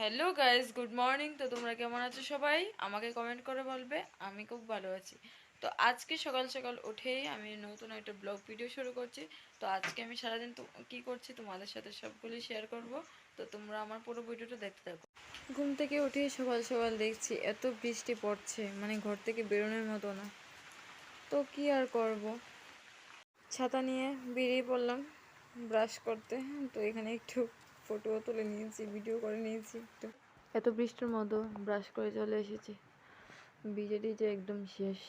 Hello guys, good morning. তো তোমরা কেমন আছো সবাই? আমাকে কমেন্ট করে বলবে। আমি খুব ভালো আছি। তো আজকে সকাল সকাল উঠেই আমি নতুন একটা ব্লগ ভিডিও শুরু করছি। তো আজকে আমি সারাদিন তো কী করছি তোমাদের সাথে সবগুলি শেয়ার করব। তো তোমরা আমার পুরো ভিডিওটা দেখতে থাকো। ঘুম থেকে উঠেই সকাল সকাল দেখছি এত বৃষ্টি পড়ছে, মানে ঘর থেকে বেরোনোর মতো না। তো কি আর করব, ছাতা নিয়ে বেরিয়ে পড়লাম ব্রাশ করতে। তো এখানে একটু ফটো তুলে নিয়েছি, ভিডিও করে নিয়েছি একটু। এত বৃষ্টির মতো ব্রাশ করে চলে এসেছি, ভিজে টিজে একদম শেষ।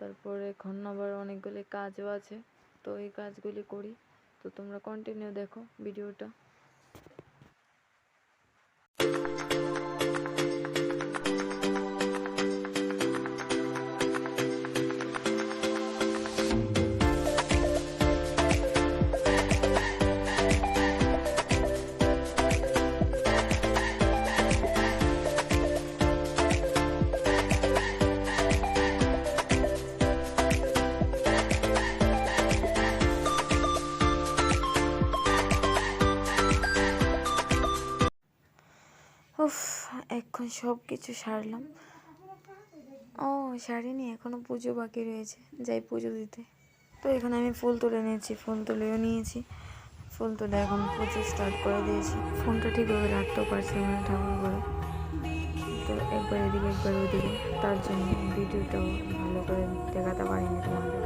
তারপরে এখন আবার অনেকগুলি কাজও আছে, তো এই কাজগুলি করি। তো তোমরা কন্টিনিউ দেখো ভিডিওটা। উফ, এখন সব কিছু সারলাম। ও সারিনি, এখনো পুজো বাকি রয়েছে, যাই পুজো দিতে। তো এখানে আমি ফুল তুলে নিয়েছি, ফুল তুলেও নিয়েছি। ফুল তুলে এখন পুজো স্টার্ট করে দিয়েছি। ফোনটা ঠিকভাবে রাখতেও পারছি না ঠাকুর করে, তো একবার এদিকে একবার ওদিকে, তার জন্য ভিডিওটাও ভালো করে দেখাতে পারিনি তোমাদের।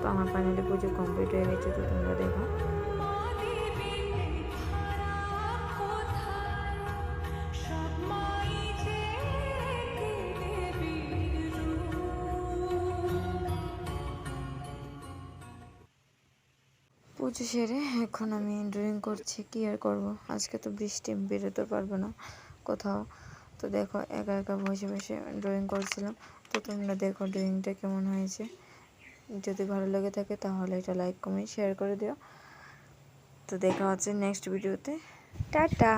তো আমার ফাইনালি পুজো কমপ্লিট হয়ে গেছে, তো তোমরা দেখো। পুজো সেরে এখন আমি ড্রয়িং করছি, কি আর করবো, আজকে তো বৃষ্টি, বেরোতে পারবো না কোথাও। তো দেখো একা একা বসে বসে ড্রয়িং করছিলাম। তো তোমরা দেখো ড্রয়িংটা কেমন হয়েছে। যদি ভালো লেগে থাকে তাহলে এটা লাইক কমেন্ট শেয়ার করে দিও। তো দেখা হচ্ছে নেক্সট ভিডিওতে। টাটা।